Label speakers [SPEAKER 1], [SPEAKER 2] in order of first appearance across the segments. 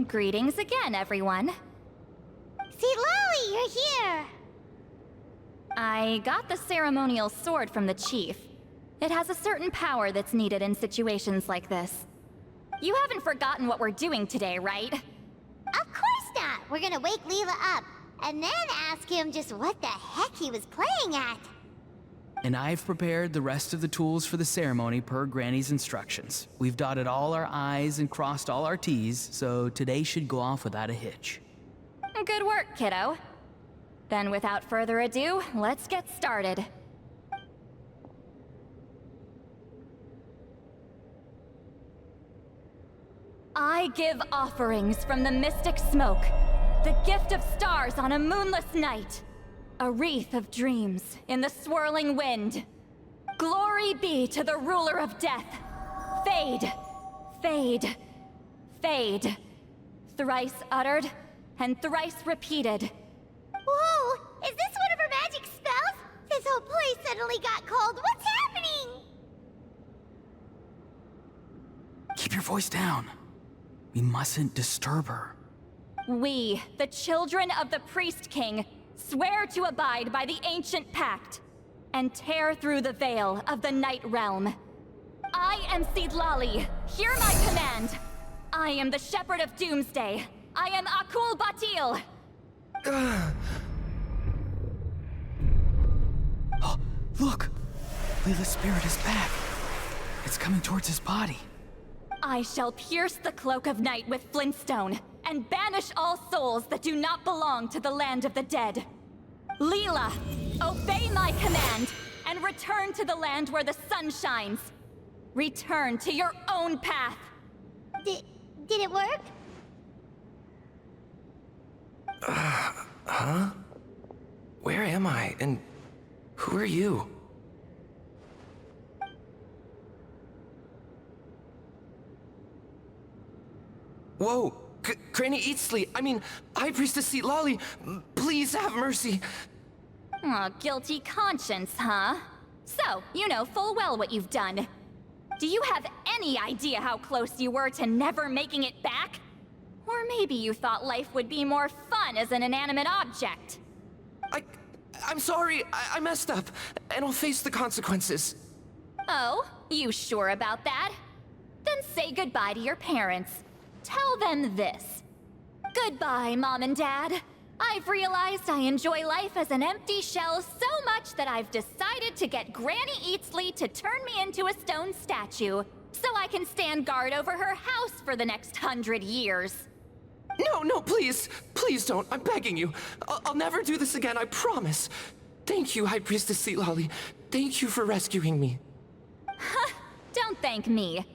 [SPEAKER 1] Greetings again, everyone.
[SPEAKER 2] Citlali, you're here!
[SPEAKER 1] I got the ceremonial sword from the chief. It has a certain power that's needed in situations like this. You haven't forgotten what we're doing today, right?
[SPEAKER 2] Of course not! We're gonna wake Leela up, and then ask him just what the heck he was playing at.
[SPEAKER 3] And I've prepared the rest of the tools for the ceremony per Granny's instructions. We've dotted all our I's and crossed all our T's, so today should go off without a hitch.
[SPEAKER 1] Good work, kiddo. Then without further ado, let's get started. I give offerings from the mystic smoke, the gift of stars on a moonless night, a wreath of dreams in the swirling wind. Glory be to the ruler of death. Fade, fade, fade. Thrice uttered, and thrice repeated.
[SPEAKER 2] Whoa! Is this one of her magic spells? This whole place suddenly got cold. What's happening?
[SPEAKER 3] Keep your voice down. We mustn't disturb her.
[SPEAKER 1] We, the children of the Priest King, swear to abide by the ancient pact and tear through the veil of the Night Realm. I am Citlali. Hear my command. I am the Shepherd of Doomsday. I am Akul Batil.
[SPEAKER 3] Oh, look! Leela's spirit is back. It's coming towards his body.
[SPEAKER 1] I shall pierce the cloak of night with flintstone and banish all souls that do not belong to the land of the dead. Leela, obey my command and return to the land where the sun shines. Return to your own path.
[SPEAKER 2] Did it work?
[SPEAKER 4] Huh? Where am I? And who are you? Whoa! Granny Eatsley, I mean, High Priestess Citlali, please have mercy.
[SPEAKER 1] Aw, guilty conscience, huh? So, you know full well what you've done. Do you have any idea how close you were to never making it back? Or maybe you thought life would be more fun as an inanimate object.
[SPEAKER 4] I'm sorry, I messed up, and I'll face the consequences.
[SPEAKER 1] Oh, you sure about that? Then say goodbye to your parents. Tell them this. Goodbye, Mom and Dad. I've realized I enjoy life as an empty shell so much that I've decided to get Granny Eatsley to turn me into a stone statue, so I can stand guard over her house for the next 100 years.
[SPEAKER 4] No, please. Please don't. I'm begging you. I'll never do this again, I promise. Thank you, High Priestess Citlali. Thank you for rescuing me.
[SPEAKER 1] Don't thank me.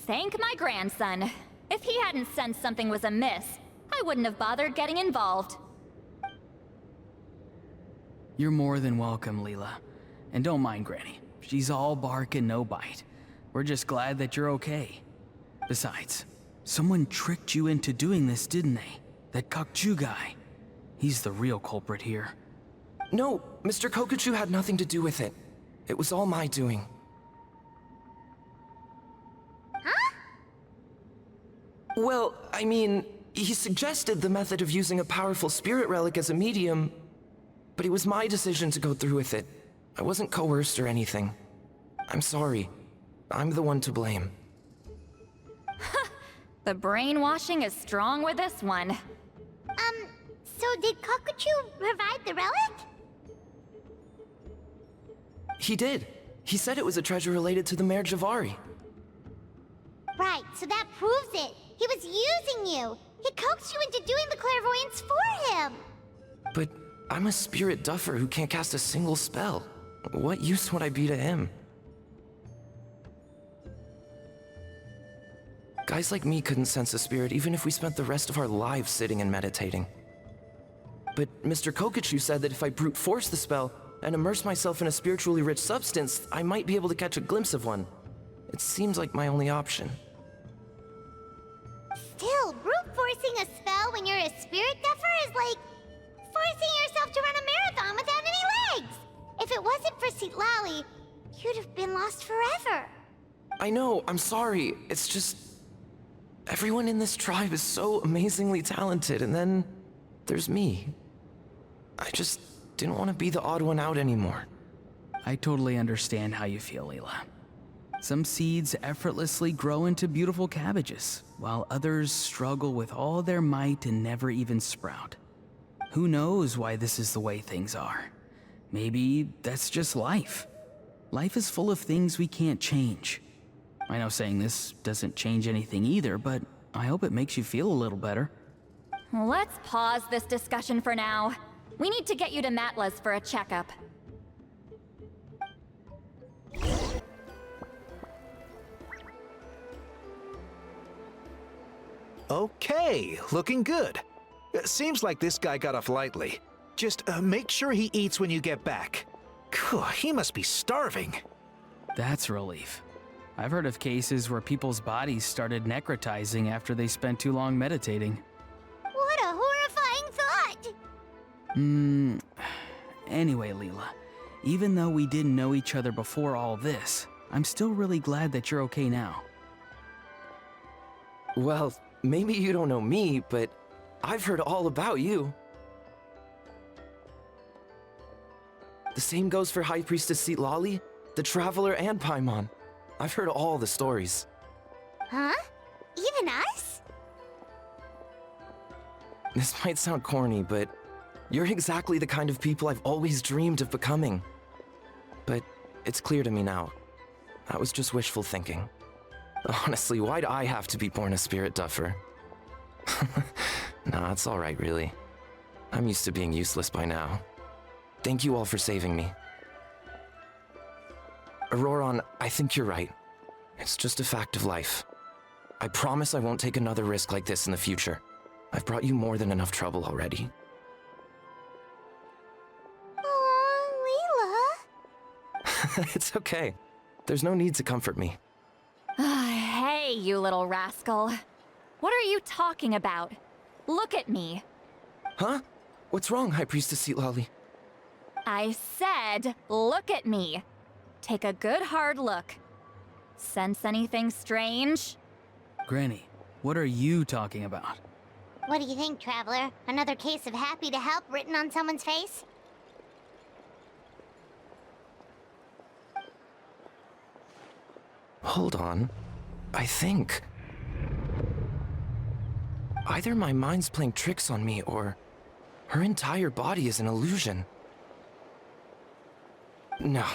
[SPEAKER 1] Thank my grandson. If he hadn't sensed something was amiss, I wouldn't have bothered getting involved.
[SPEAKER 3] You're more than welcome, Leela. And don't mind Granny. She's all bark and no bite. We're just glad that you're okay. Besides, someone tricked you into doing this, didn't they? That Kokju guy. He's the real culprit here.
[SPEAKER 4] No, Mr. Kokuchu had nothing to do with it. It was all my doing.
[SPEAKER 2] Huh?
[SPEAKER 4] Well, I mean, he suggested the method of using a powerful spirit relic as a medium, but it was my decision to go through with it. I wasn't coerced or anything. I'm sorry. I'm the one to blame.
[SPEAKER 1] The brainwashing is strong with this one.
[SPEAKER 2] So did Kokuchu revive the relic?
[SPEAKER 4] He did. He said it was a treasure related to the Mare Javari.
[SPEAKER 2] Right, so that proves it. He was using you. He coaxed you into doing the clairvoyance for him.
[SPEAKER 4] But I'm a spirit duffer who can't cast a single spell. What use would I be to him? Guys like me couldn't sense a spirit even if we spent the rest of our lives sitting and meditating. But Mr. Kokuchu said that if I brute force the spell and immerse myself in a spiritually rich substance, I might be able to catch a glimpse of one. It seems like my only option.
[SPEAKER 2] Still, brute forcing a spell when you're a spirit duffer is like forcing yourself to run a marathon without any legs. If it wasn't for Citlali, you'd have been lost forever.
[SPEAKER 4] I know, I'm sorry. It's just... Everyone in this tribe is so amazingly talented, and then there's me. I just didn't want to be the odd one out anymore.
[SPEAKER 3] I totally understand how you feel, Leela. Some seeds effortlessly grow into beautiful cabbages, while others struggle with all their might and never even sprout. Who knows why this is the way things are? Maybe that's just life. Life is full of things we can't change. I know saying this doesn't change anything either, but I hope it makes you feel a little better.
[SPEAKER 1] Let's pause this discussion for now. We need to get you to Matla's for a checkup.
[SPEAKER 5] Okay, looking good. Seems like this guy got off lightly. Just make sure he eats when you get back. Phew, he must be starving.
[SPEAKER 3] That's a relief. I've heard of cases where people's bodies started necrotizing after they spent too long meditating.
[SPEAKER 2] What a horrifying thought!
[SPEAKER 3] Anyway, Leela, even though we didn't know each other before all this, I'm still really glad that you're okay now.
[SPEAKER 4] Well, maybe you don't know me, but I've heard all about you. The same goes for High Priestess Citlali, the Traveler, and Paimon. I've heard all the stories.
[SPEAKER 2] Huh? Even us?
[SPEAKER 4] This might sound corny, but you're exactly the kind of people I've always dreamed of becoming. But it's clear to me now. That was just wishful thinking. Honestly, why'd I have to be born a spirit duffer? Nah, it's alright, really. I'm used to being useless by now. Thank you all for saving me. Ororon, I think you're right. It's just a fact of life. I promise I won't take another risk like this in the future. I've brought you more than enough trouble already.
[SPEAKER 2] Oh, Leela.
[SPEAKER 4] It's okay. There's no need to comfort me.
[SPEAKER 1] Hey, you little rascal. What are you talking about? Look at me.
[SPEAKER 4] Huh? What's wrong, High Priestess Citlali?
[SPEAKER 1] I said, look at me. Take a good hard look. Sense anything strange?
[SPEAKER 3] Granny, what are you talking about?
[SPEAKER 2] What do you think, Traveler? Another case of happy to help written on someone's face?
[SPEAKER 4] Hold on. I think... either my mind's playing tricks on me, or her entire body is an illusion. No,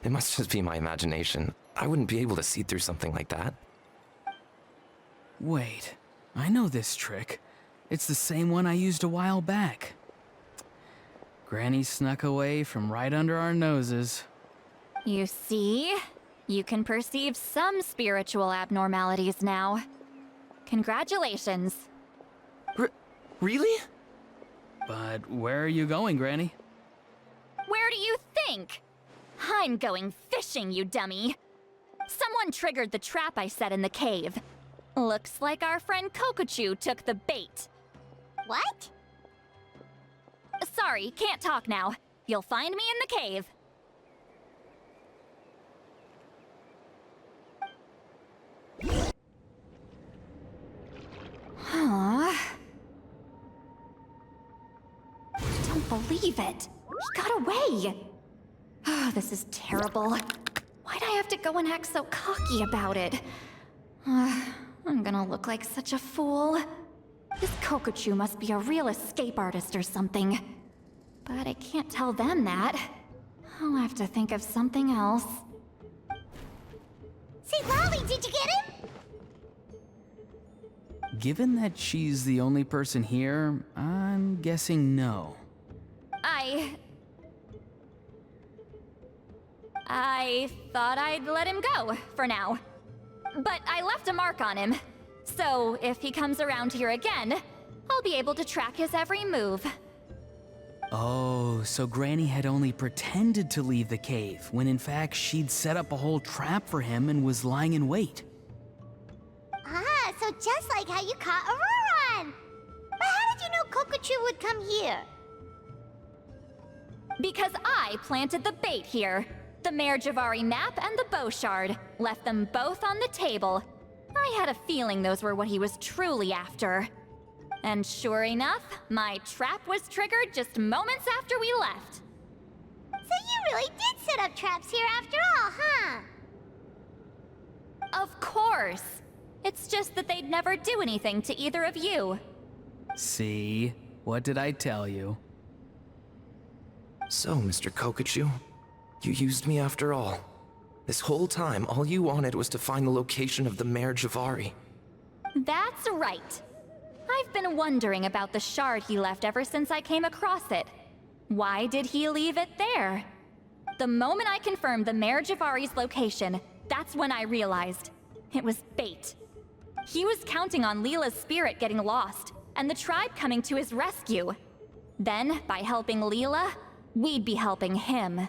[SPEAKER 4] it must just be my imagination. I wouldn't be able to see through something like that.
[SPEAKER 3] Wait, I know this trick. It's the same one I used a while back. Granny snuck away from right under our noses.
[SPEAKER 1] You see? You can perceive some spiritual abnormalities now. Congratulations.
[SPEAKER 4] Really?
[SPEAKER 3] But where are you going, Granny?
[SPEAKER 1] Where do you think? I'm going fishing, you dummy. Someone triggered the trap I set in the cave. Looks like our friend Kokochu took the bait.
[SPEAKER 2] What?
[SPEAKER 1] Sorry, can't talk now. You'll find me in the cave. Huh? I don't believe it. He got away. Oh, this is terrible. Why'd I have to go and act so cocky about it? I'm gonna look like such a fool. This Kokochu must be a real escape artist or something. But I can't tell them that. I'll have to think of something else.
[SPEAKER 2] Citlali, did you get him?
[SPEAKER 3] Given that she's the only person here, I'm guessing no.
[SPEAKER 1] I thought I'd let him go, for now. But I left a mark on him. So if he comes around here again, I'll be able to track his every move.
[SPEAKER 3] Oh, so Granny had only pretended to leave the cave, when in fact she'd set up a whole trap for him and was lying in wait.
[SPEAKER 2] Ah, so just like how you caught Ororon! But how did you know Kokochu would come here?
[SPEAKER 1] Because I planted the bait here. The Mare Javari map and the bow shard. Left them both on the table. I had a feeling those were what he was truly after. And sure enough, my trap was triggered just moments after we left.
[SPEAKER 2] So you really did set up traps here after all, huh?
[SPEAKER 1] Of course. It's just that they'd never do anything to either of you.
[SPEAKER 3] See? What did I tell you?
[SPEAKER 4] So, Mr. Kokachu, you used me after all. This whole time, all you wanted was to find the location of the Mare Javari.
[SPEAKER 1] That's right. I've been wondering about the shard he left ever since I came across it. Why did he leave it there? The moment I confirmed the Mare Javari's location, that's when I realized it was bait. He was counting on Leela's spirit getting lost, and the tribe coming to his rescue. Then, by helping Leela, we'd be helping him.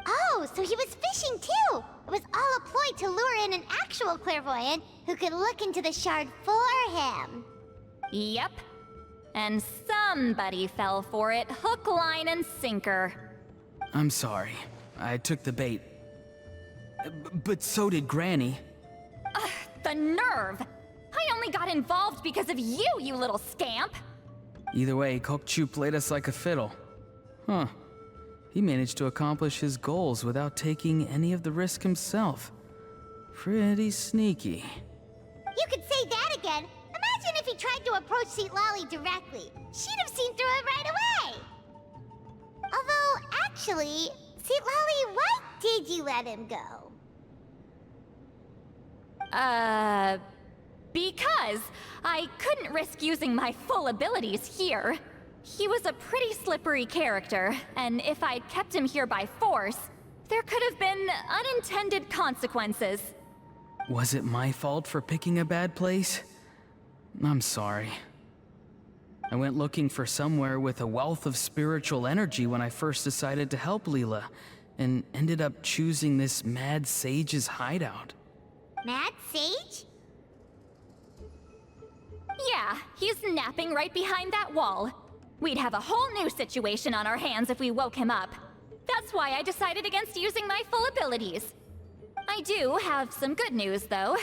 [SPEAKER 2] Oh, so he was fishing too! It was all a ploy to lure in an actual clairvoyant who could look into the shard for him.
[SPEAKER 1] Yep. And somebody fell for it, hook, line, and sinker.
[SPEAKER 3] I'm sorry. I took the bait. But so did Granny.
[SPEAKER 1] The nerve! I only got involved because of you, you little scamp!
[SPEAKER 3] Either way, Kokchu played us like a fiddle. Huh. He managed to accomplish his goals without taking any of the risk himself. Pretty sneaky.
[SPEAKER 2] You could say that again. Imagine if he tried to approach Citlali directly. She'd have seen through it right away. Although, actually, Citlali, why did you let him go?
[SPEAKER 1] Because I couldn't risk using my full abilities here. He was a pretty slippery character, and if I'd kept him here by force, there could have been unintended consequences.
[SPEAKER 3] Was it my fault for picking a bad place? I'm sorry. I went looking for somewhere with a wealth of spiritual energy when I first decided to help Leela, and ended up choosing this mad sage's hideout.
[SPEAKER 2] Mad Sage?
[SPEAKER 1] Yeah, he's napping right behind that wall. We'd have a whole new situation on our hands if we woke him up. That's why I decided against using my full abilities. I do have some good news, though.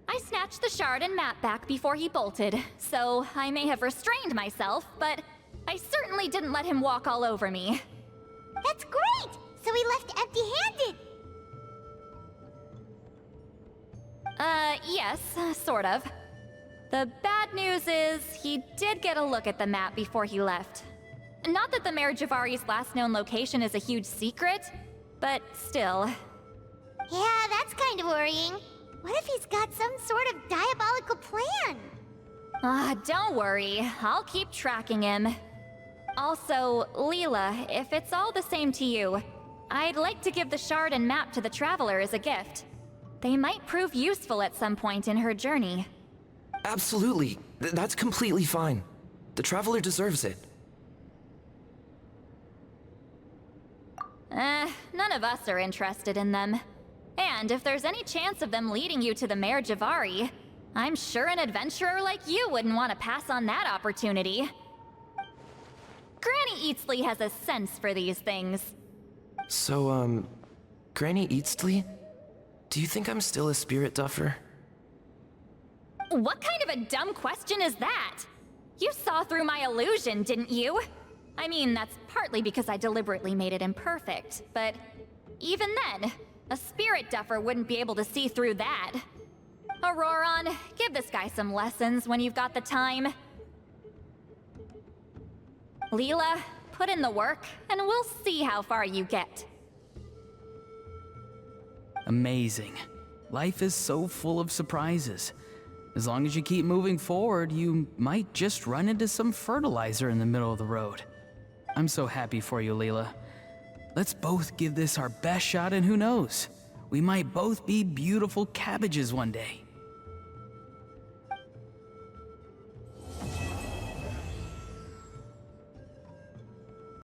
[SPEAKER 1] I snatched the shard and map back before he bolted, so I may have restrained myself, but I certainly didn't let him walk all over me.
[SPEAKER 2] That's great! So he left empty-handed!
[SPEAKER 1] Yes, sort of. The bad news is, he did get a look at the map before he left. Not that the Mare Javari's last known location is a huge secret, but still.
[SPEAKER 2] Yeah, that's kind of worrying. What if he's got some sort of diabolical plan?
[SPEAKER 1] Don't worry, I'll keep tracking him. Also, Leela, if it's all the same to you, I'd like to give the shard and map to the Traveler as a gift. They might prove useful at some point in her journey.
[SPEAKER 4] Absolutely. That's completely fine. The Traveler deserves it.
[SPEAKER 1] None of us are interested in them. And if there's any chance of them leading you to the Mare Javari, I'm sure an adventurer like you wouldn't want to pass on that opportunity. Granny Eatsley has a sense for these things.
[SPEAKER 4] So, Granny Eatsley? Do you think I'm still a spirit duffer?
[SPEAKER 1] What kind of a dumb question is that? You saw through my illusion, didn't you? I mean, that's partly because I deliberately made it imperfect, but even then, a spirit duffer wouldn't be able to see through that. Ororon, give this guy some lessons when you've got the time. Leela, put in the work, and we'll see how far you get.
[SPEAKER 3] Amazing. Life is so full of surprises. As long as you keep moving forward, you might just run into some fertilizer in the middle of the road. I'm so happy for you, Leela. Let's both give this our best shot, and who knows? We might both be beautiful cabbages one day.